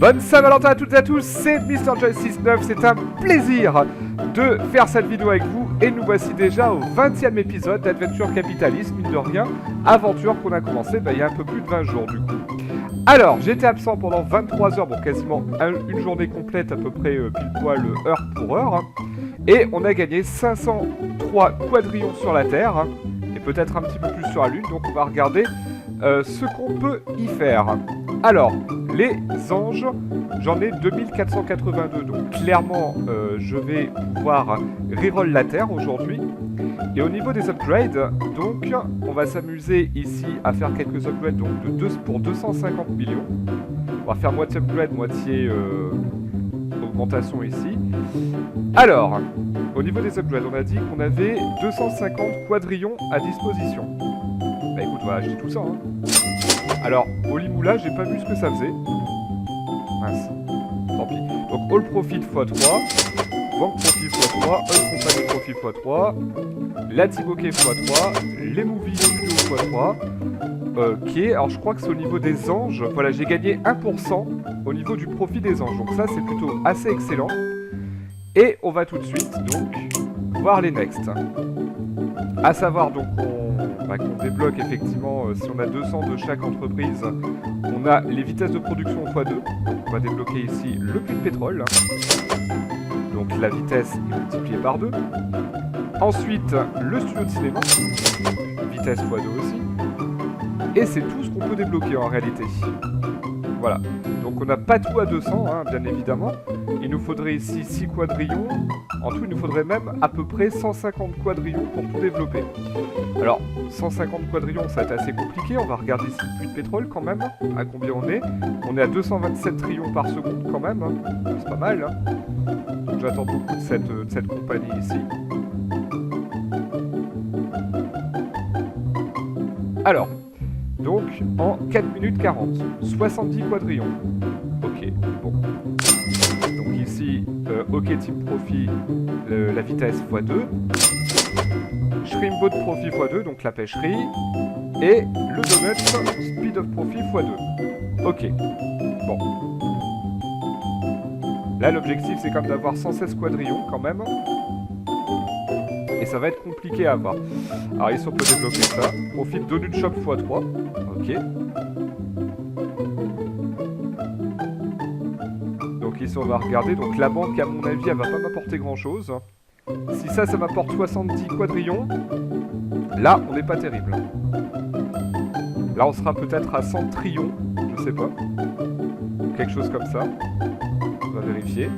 Bonne Saint-Valentin à toutes et à tous, c'est MrJoy69, c'est un plaisir de faire cette vidéo avec vous et nous voici déjà au 20e épisode d'Adventure Capitalist, mine de rien, aventure qu'on a commencé il y a un peu plus de 20 jours du coup. Alors, j'étais absent pendant 23 heures, bon quasiment une journée complète à peu près pile poil heure pour heure, et on a gagné 503 quadrillons sur la Terre, et peut-être un petit peu plus sur la Lune, donc on va regarder ce qu'on peut y faire. Alors, les anges, j'en ai 2482, donc clairement je vais pouvoir reroll la Terre aujourd'hui. Et au niveau des upgrades, donc on va s'amuser ici à faire quelques upgrades donc pour 250 millions. On va faire moitié upgrade, moitié augmentation ici. Alors, au niveau des upgrades, on a dit qu'on avait 250 quadrillons à disposition. Bah écoute, voilà, je dis tout ça. Alors, au Limoula, j'ai pas vu ce que ça faisait. Mince. Tant pis. Donc, All Profit x3, Banque Profit x3, All Company Profit x3, la Tiboke x3, les Movie Studio x3. Ok, alors je crois que c'est au niveau des anges. Voilà, j'ai gagné 1% au niveau du profit des anges. Donc ça, c'est plutôt assez excellent. Et on va tout de suite, donc, voir les next. À savoir, donc, qu'on débloque effectivement, si on a 200 de chaque entreprise, on a les vitesses de production x2, donc on va débloquer ici le puits de pétrole, donc la vitesse est multipliée par 2. Ensuite, le studio de cinéma, vitesse x2 aussi, et c'est tout ce qu'on peut débloquer en réalité. Voilà, donc on n'a pas tout à 200, bien évidemment. Il nous faudrait ici 6 quadrillons. En tout, il nous faudrait même à peu près 150 quadrillons pour tout développer. Alors, 150 quadrillons, ça va être assez compliqué. On va regarder ici le puits de pétrole quand même, à combien on est. On est à 227 trillions par seconde quand même. C'est pas mal. Donc j'attends beaucoup de cette compagnie ici. Alors, donc en 4 minutes 40, 70 quadrillons. Ok, bon. Donc ici, OK Team Profit, la vitesse x2. Shrimpboat Profit x2, donc la pêcherie. Et le Donut Speed of Profit x2. Ok, bon. Là, l'objectif, c'est quand même d'avoir 116 quadrillons quand même. Et ça va être compliqué à avoir. Alors ici, on peut débloquer ça. Profit Donut Shop x3. Ok. Donc ici on va regarder, donc la banque à mon avis elle va pas m'apporter grand chose. Si ça m'apporte 70 quadrillons, là on n'est pas terrible. Là on sera peut-être à 100 trillions, je sais pas. Quelque chose comme ça. On va vérifier.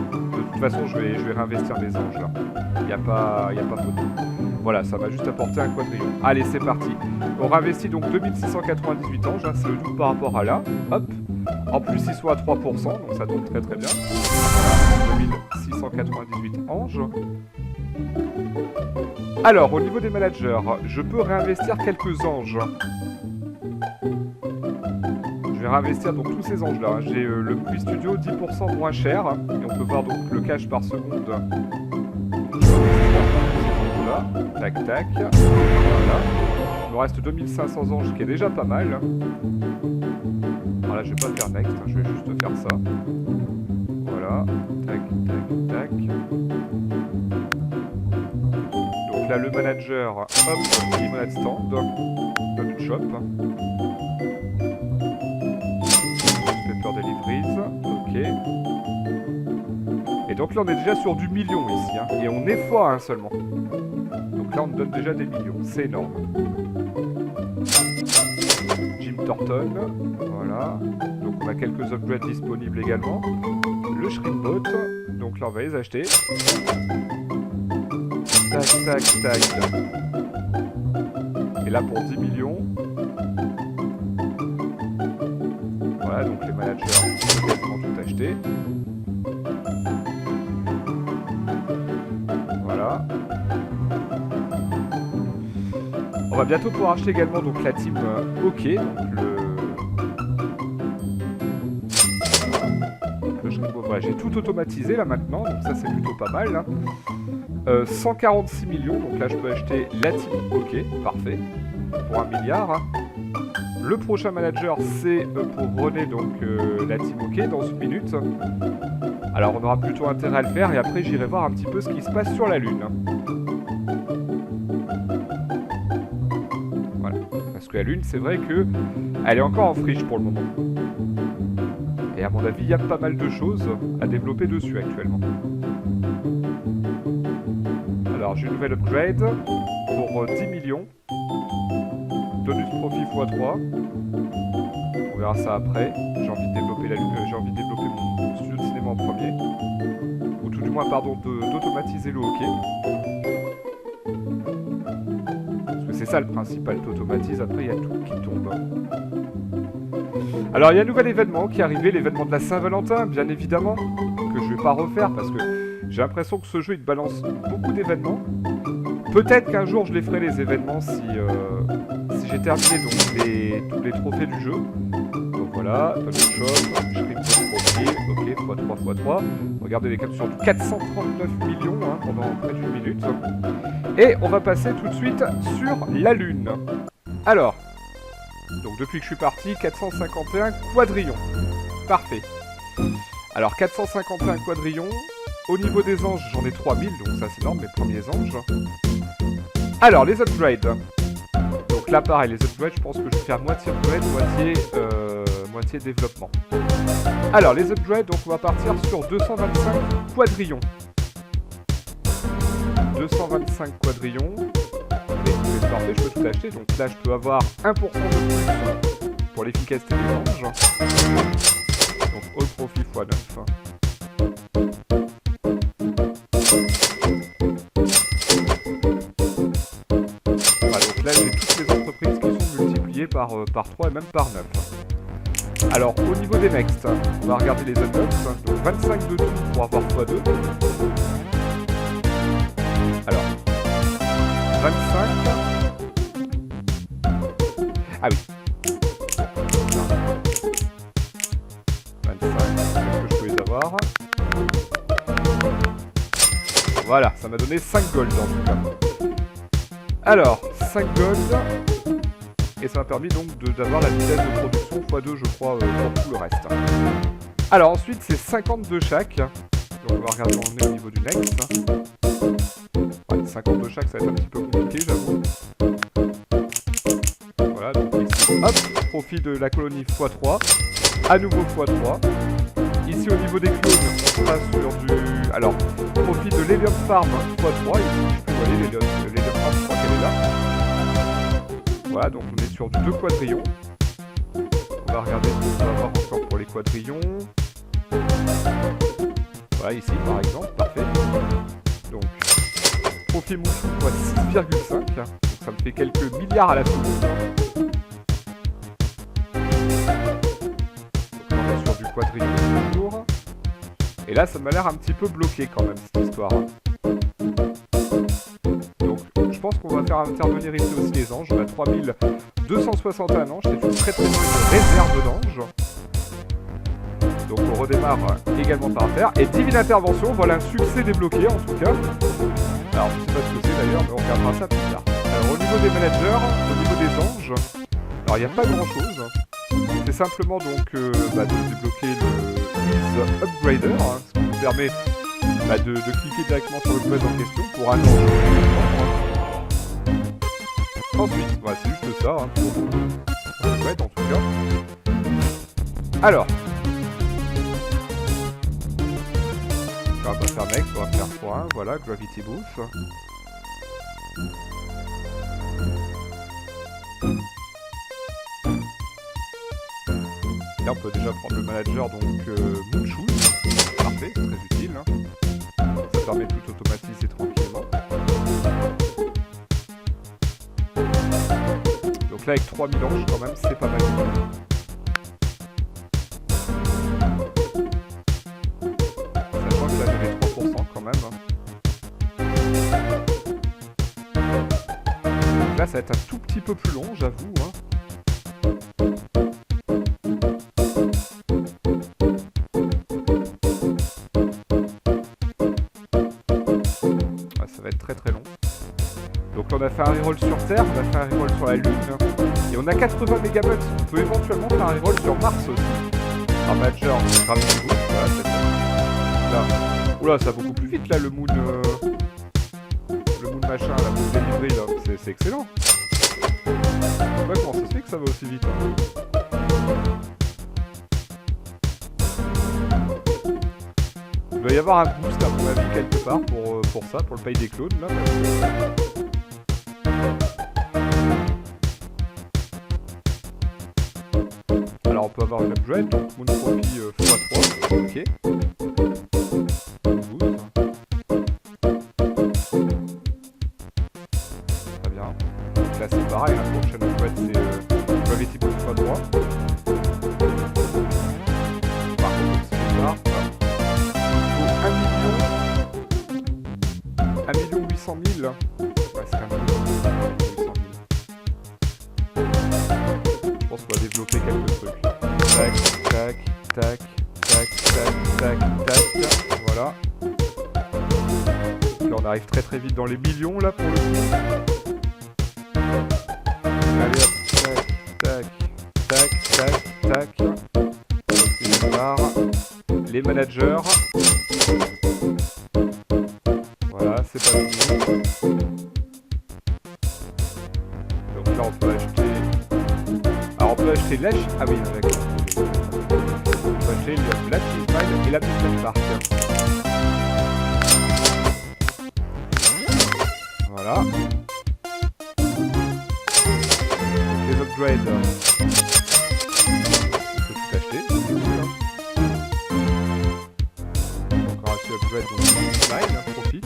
De toute façon je vais réinvestir mes anges là. Il n'y a pas photo. Voilà, ça m'a juste apporté un quadrillon. Allez c'est parti. On réinvestit donc 2698 anges, c'est le double par rapport à là. Hop. En plus, ils sont à 3%, donc ça tombe très très bien. Voilà, 2698 anges. Alors, au niveau des managers, je peux réinvestir quelques anges. Je vais réinvestir donc tous ces anges-là. J'ai le Movie Studio 10% moins cher. Et on peut voir donc le cash par seconde. Voilà, tac tac. Voilà. Il me reste 2500 anges, qui est déjà pas mal. Alors là, je vais pas faire next, je vais juste faire ça. Voilà, tac, tac, tac. Donc là, le manager, hop, limonade stand, donut shop. Paper deliveries, ok. Et donc là, on est déjà sur du million ici, et on est fois seulement. Donc là, on nous donne déjà des millions, c'est énorme. Jim Thornton, voilà. Donc on a quelques upgrades disponibles également. Le Shrimpboat, donc là on va les acheter. Tac, tac, tac. Et là pour 10 millions. Voilà, donc les managers ont quasiment tout acheté. Voilà. On va bientôt pouvoir acheter également donc la team OK, donc le Shrimpboat. Voilà, j'ai tout automatisé là maintenant, donc ça c'est plutôt pas mal. 146 millions, donc là je peux acheter la team OK, parfait, pour 1 milliard. Le prochain manager, c'est pour René, donc la team OK, dans une minute. Alors on aura plutôt intérêt à le faire et après j'irai voir un petit peu ce qui se passe sur la Lune. Voilà, parce que la Lune, c'est vrai que elle est encore en friche pour le moment. Et à mon avis, il y a pas mal de choses à développer dessus actuellement. Alors j'ai une nouvelle upgrade pour 10 millions. Bonus profit x3. On verra ça après. J'ai envie de développer j'ai envie de développer mon studio de cinéma en premier. Ou tout du moins, pardon, d'automatiser le hockey. Parce que c'est ça le principal, t'automatises, après il y a tout qui tombe. Alors il y a un nouvel événement qui est arrivé, l'événement de la Saint-Valentin, bien évidemment, que je vais pas refaire parce que j'ai l'impression que ce jeu il te balance beaucoup d'événements. Peut-être qu'un jour je les ferai les événements si j'ai terminé donc tous les trophées du jeu. Donc voilà, Donald Shop, Shrimp Profit, ok, x3x3. Regardez les captures, 439 millions hein, pendant près d'une minute. Et on va passer tout de suite sur la Lune. Alors, donc depuis que je suis parti, 451 quadrillons. Parfait. Alors 451 quadrillons. Au niveau des anges, j'en ai 3000, donc ça c'est énorme, mes premiers anges. Alors, les upgrades. Donc là, pareil, les upgrades, je pense que je vais faire moitié upgrade, moitié développement. Alors, les upgrades, donc on va partir sur 225 quadrillons. 225 quadrillons. Et c'est parfait, je peux tout acheter. Donc là, je peux avoir 1% de plus pour l'efficacité des anges. Donc, all profit x 9. Là, j'ai toutes les entreprises qui sont multipliées par 3 et même par 9. Alors, au niveau des next, on va regarder les unlocks. Donc, 25 de tout pour avoir x2. Alors, 25. Ah oui. 25, est-ce que je peux les avoir? Voilà, ça m'a donné 5 gold en tout cas. Alors, 5 gold, et ça m'a permis donc d'avoir la vitesse de production x2 je crois pour tout le reste. Alors ensuite c'est 50 de chaque, donc on va regarder où on est au niveau du next. Ouais, 50 de chaque ça va être un petit peu compliqué j'avoue. Voilà, donc ici, hop, profit de la colonie x3, à nouveau x3. Ici au niveau des clones, on sera sur du... Alors, profit de l'Helium Farm x3, ici je peux voler l'Helium Farm, je crois qu'elle est là. Voilà, donc on est sur du 2 quadrillons. On va regarder ce qu'on va avoir encore pour les quadrillons. Voilà, ici par exemple, parfait. Donc, profit Mouchou x 6,5, donc ça me fait quelques milliards à la seconde. Du quadrillon toujours. Et là ça m'a l'air un petit peu bloqué quand même cette histoire. Donc je pense qu'on va faire intervenir ici aussi les anges. On a 3261 anges, c'est une très très bonne réserve d'anges. Donc on redémarre également par terre. Et divine intervention, voilà un succès débloqué en tout cas. Alors je sais pas ce que c'est d'ailleurs, mais on regardera ça plus tard. Alors au niveau des managers, au niveau des anges, alors il n'y a pas grand chose. C'est simplement donc de débloquer le Ease Upgrader, hein, ce qui nous permet de cliquer directement sur le buzz en question pour un ange. Ensuite, voilà, c'est juste ça, hein, pour upgrade en tout cas. Alors, on va pas faire next, on va faire x1, voilà, Gravity Boost. Là, on peut déjà prendre le manager, donc Moonshoot. Parfait, très utile. Hein. Ça permet de tout automatiser tranquillement. Donc là, avec 3000 anges, quand même, c'est pas mal. Sachant que là, j'avais 3% quand même. Donc là, ça va être un tout petit peu plus long, j'avoue. Hein. Ça va être très très long. Donc on a fait un reroll sur Terre, on a fait un reroll sur la Lune. Et on a 80 mégabucks. On peut éventuellement faire un reroll sur Mars aussi. Un Major, Gravity Boost, voilà, c'est bon. Là. Oula, ça va beaucoup plus vite là, le moon machin, la moon delivery là. C'est excellent. Je sais pas comment ça se fait que ça va aussi vite. Hein. Il doit y avoir un boost à mon avis quelque part pour ça, pour le pays des clones là. Alors on peut avoir une upgrade, donc mon profit x3, ok. Boost. Très bien. Donc là c'est pareil, la prochaine upgrade c'est Gravity Boost x3. Par contre c'est bizarre. Il faut 1 800 000. Ouais, c'est 1 800 000. Je pense qu'on va développer quelques trucs. Tac, tac, tac, tac, tac, tac, tac. Voilà. Là, on arrive très très vite dans les millions là pour le coup. Allez hop, tac, tac, tac, tac, tac. Les managers. Voilà, c'est pas fini. Donc là, on peut acheter... Alors, on peut acheter la... Ah oui, d'accord. On peut acheter la Cheese Mile et la Business Park. Voilà. Les upgrades. On peut tout acheter. C'est cool, hein. Encore acheter upgrade, donc Mile, hein, profit.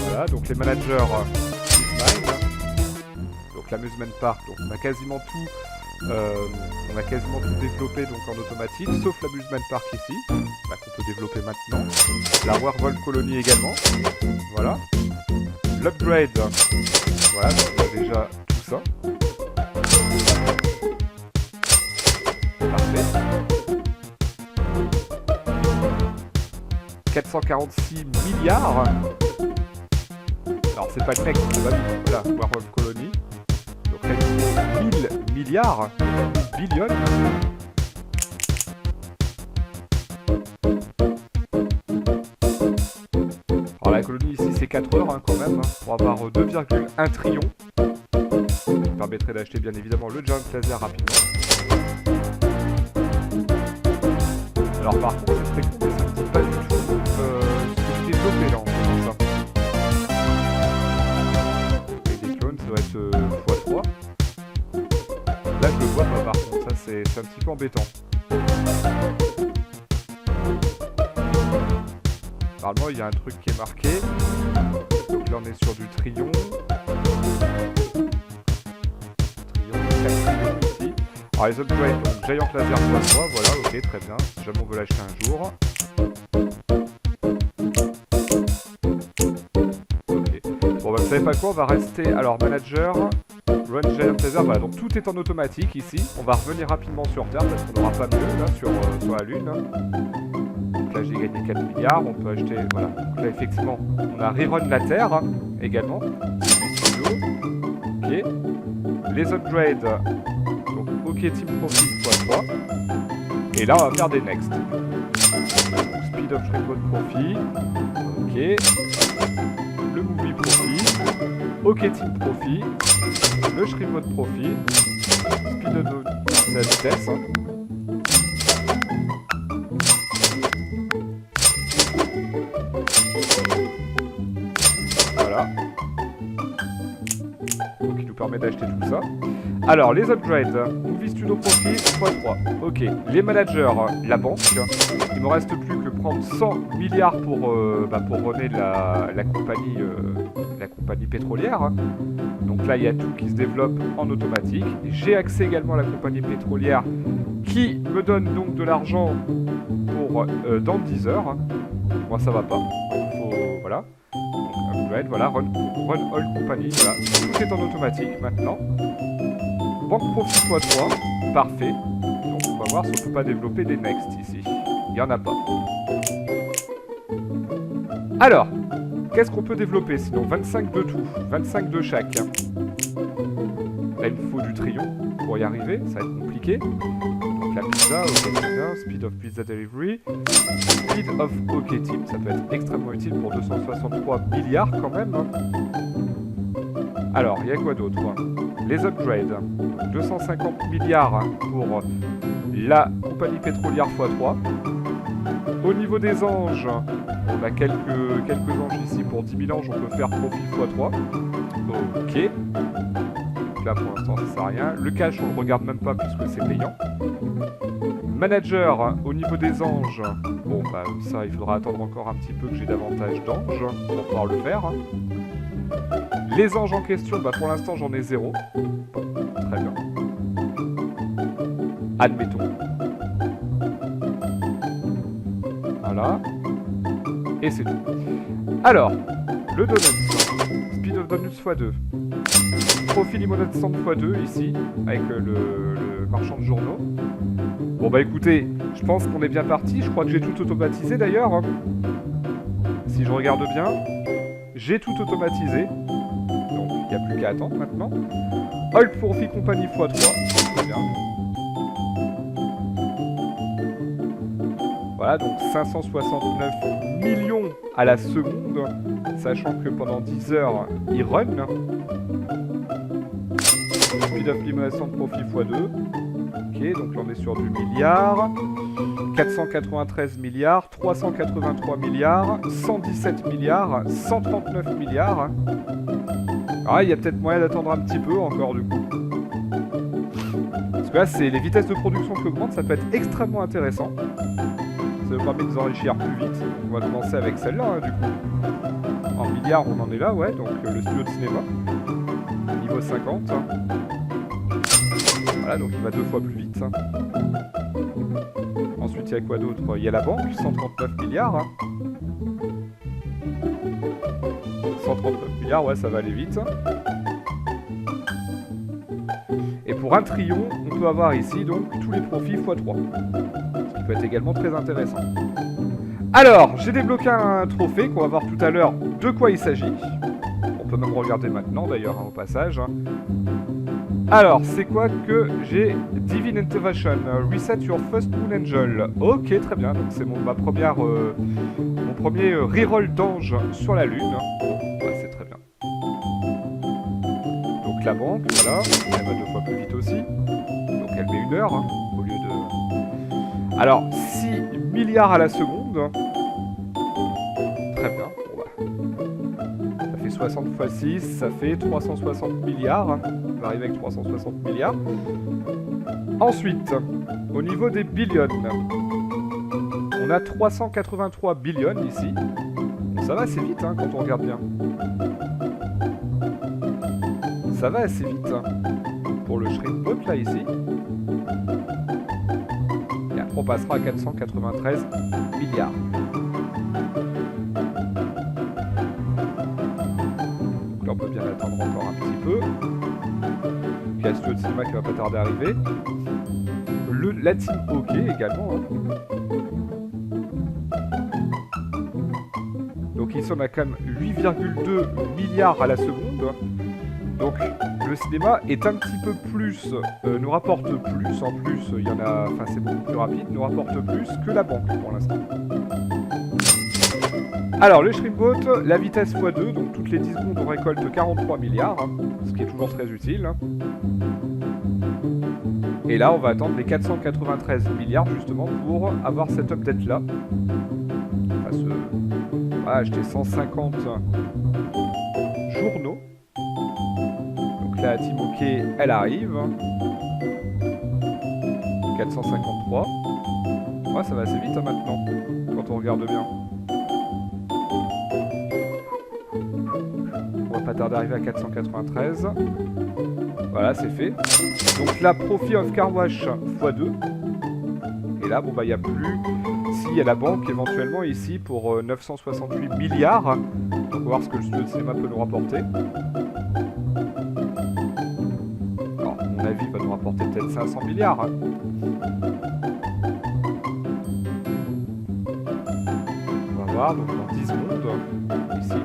Voilà, donc les managers Mile. Donc l'amusement park, donc on a quasiment tout développé donc en automatique, sauf l'amusement park ici, là qu'on peut développer maintenant. La Werewolf Colony également. Voilà. L'upgrade. Voilà, donc on a déjà tout ça. Parfait. 446 milliards. Alors c'est pas le mec, c'est pas lui. Voilà, Werewolf Colony. Donc là il faut 1000 milliards, 1000 billions. Alors la colonie ici c'est 4 heures hein, quand même, hein, pour avoir 2,1 trillions. Ça permettrait d'acheter bien évidemment le Giant Laser rapidement. Alors par contre c'est très con mais ça ne dit pas du tout ce que j'ai développé là en faisant ça. Avec des clones ça doit être x3. Là je le vois pas par contre, ça c'est un petit peu embêtant. Normalement il y a un truc qui est marqué. Donc là on est sur du trillion. Trillion, 4 trillions ici. Alors les upgrades, donc Giant Laser x3, voilà, ok, très bien, si jamais on veut l'acheter un jour. Ok. Bon bah vous savez pas quoi, on va rester, alors manager, run Giant Laser, voilà, donc tout est en automatique ici. On va revenir rapidement sur Terre parce qu'on n'aura pas mieux là sur la Lune. Donc là j'ai gagné 4 milliards, on peut acheter, voilà. Donc là effectivement, on a rerun la Terre hein, également. Ok. Les upgrades. Ok, Team Profit x3. Et là, on va faire des next. Speed of Shrimpbot Profit. Ok. Le Movie Profit. Ok, Team Profit. Le Shrimpbot Profit. Speed of la vitesse. Hein. Voilà. Donc, il nous permet d'acheter tout ça. Alors, les upgrades, Movie Studio Profit x3. Ok, les managers, la banque. Il me reste plus que prendre 100 milliards pour runner la compagnie pétrolière. Donc là, il y a tout qui se développe en automatique. J'ai accès également à la compagnie pétrolière qui me donne donc de l'argent pour dans 10 heures. Moi, ça va pas. Faut, voilà. Donc, upgrade, voilà, run all company. Voilà. Tout est en automatique maintenant. Banque profit x3, parfait. Donc on va voir si on peut pas développer des next ici. Il n'y en a pas. Alors, Qu'est-ce qu'on peut développer sinon? 25 de tout, 25 de chaque. Là, il me faut du Trion pour y arriver, ça va être compliqué. Donc la pizza, ok, très bien. Speed of Pizza Delivery. Speed of OK Team, ça peut être extrêmement utile pour 263 milliards quand même. Alors, il y a quoi d'autre? Les upgrades. Donc, 250 milliards pour la compagnie pétrolière x3. Au niveau des anges, on a quelques anges ici. Pour 10 000 anges, on peut faire profit x3. Ok. Donc là, pour l'instant, ça sert à rien. Le cash, on le regarde même pas puisque c'est payant. Manager, au niveau des anges, bon, bah ça, il faudra attendre encore un petit peu que j'ai davantage d'anges pour pouvoir le faire. Les anges en question, bah pour l'instant, j'en ai 0. Bon, très bien. Admettons. Voilà. Et c'est tout. Alors, le Donuts. Speed of Donuts x2. Profil limonade stand x2 ici, avec le marchand de journaux. Bon bah écoutez, je pense qu'on est bien parti. Je crois que j'ai tout automatisé d'ailleurs. Si je regarde bien, j'ai tout automatisé. Donc il n'y a plus qu'à attendre maintenant. Oil Profit Company x3. Très bien. Voilà, donc 569 millions à la seconde, sachant que pendant 10 heures, il run. Speed of Limonation de Profit x2. Ok, donc là on est sur du milliard. 493 milliards, 383 milliards, 117 milliards, 139 milliards. Ah, il y a peut-être moyen d'attendre un petit peu encore du coup. Parce que là, c'est les vitesses de production qui augmentent, ça peut être extrêmement intéressant. Ça nous permet de nous enrichir plus vite. On va commencer avec celle-là, hein, du coup. En milliards, on en est là, ouais, donc le studio de cinéma. Niveau 50. Voilà, donc il va 2 fois plus vite. Ensuite, il y a quoi d'autre? Il y a la banque, 139 milliards. 139 milliards, ouais, ça va aller vite. Et pour un Trion, on peut avoir ici, donc, tous les profits x3. Ce qui peut être également très intéressant. Alors, j'ai débloqué un trophée qu'on va voir tout à l'heure de quoi il s'agit. On peut même regarder maintenant, d'ailleurs, hein, au passage. Alors, c'est quoi que j'ai? Divine Intervention, Reset Your First Moon Angel. Ok, très bien, donc c'est mon premier reroll d'ange sur la lune. Ouais, c'est très bien. Donc la banque, voilà, elle va 2 fois plus vite aussi. Donc elle met 1 heure, hein, au lieu de... Alors, 6 milliards à la seconde. Très bien, bon, bah. Ça fait 60 x 6, ça fait 360 milliards. On va arriver avec 360 milliards. Ensuite, au niveau des billions, on a 383 billions ici. Bon, ça va assez vite hein, quand on regarde bien. Ça va assez vite. Hein. Pour le Shrimp Boat là ici. Et après on passera à 493 milliards. Donc là on peut bien attendre encore un petit peu. Il y a le studio de cinéma qui va pas tarder à arriver. La team OK également. Hein. Donc ici on a quand même 8,2 milliards à la seconde. Donc le cinéma est un petit peu plus, nous rapporte plus. En plus, il y en a, enfin c'est beaucoup plus rapide, nous rapporte plus que la banque pour l'instant. Alors le Shrimp Boat, la vitesse x2, donc toutes les 10 secondes on récolte 43 milliards, hein, ce qui est toujours très utile. Hein. Et là on va attendre les 493 milliards justement pour avoir cette update là. Enfin, on va acheter 150 journaux. Donc la team OK elle arrive. 453. Ouais ça va assez vite hein, maintenant, quand on regarde bien. On va pas tarder d'arriver à 493. Voilà, c'est fait. Donc là, Profit of Car Wash x2. Et là, bon bah il n'y a plus. Si, il y a la banque éventuellement ici pour 968 milliards. Donc on va voir ce que le studio de cinéma peut nous rapporter. Alors, à mon avis, il va nous rapporter peut-être 500 milliards. Hein. On va voir, donc dans 10 secondes, ici.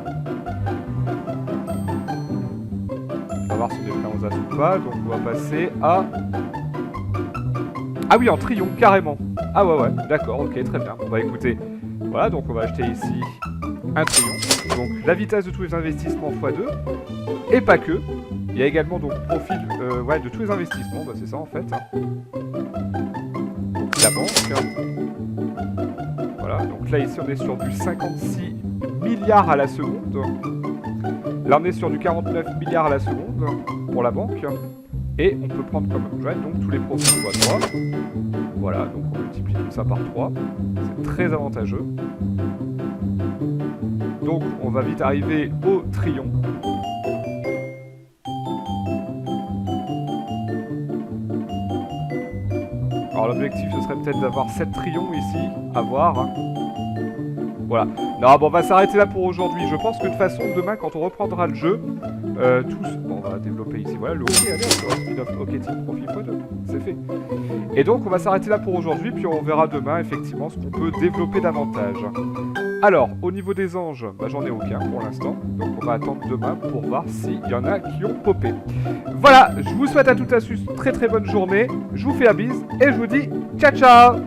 si on est prêt en as ou pas. Donc on va passer à... Ah oui, en trion, carrément. Ah ouais, d'accord, ok, très bien. Bon bah écoutez, voilà, donc on va acheter ici un trion. Donc la vitesse de tous les investissements x2. Et pas que. Il y a également donc profil de tous les investissements, bah c'est ça en fait. Donc la banque. Voilà, donc là ici on est sur du 56 milliards à la seconde. Là on est sur du 49 milliards à la seconde pour la banque. Et on peut prendre comme objet donc tous les profils x3. Voilà, donc on multiplie tout ça par 3. C'est très avantageux. Donc on va vite arriver au trion. Alors l'objectif ce serait peut-être d'avoir 7 trions ici, à voir. Voilà. Non, bon, on va s'arrêter là pour aujourd'hui. Je pense que de toute façon, demain, quand on reprendra le jeu, tous... Bon, on va développer ici. Voilà, le hockey, allez, spin-off hockey team profil x2. C'est fait. Et donc, on va s'arrêter là pour aujourd'hui, puis on verra demain, effectivement, ce qu'on peut développer davantage. Alors, au niveau des anges, bah, j'en ai aucun pour l'instant. Donc, on va attendre demain pour voir s'il y en a qui ont popé. Voilà, je vous souhaite à toutes et à tous une très très bonne journée. Je vous fais la bise et je vous dis ciao ciao.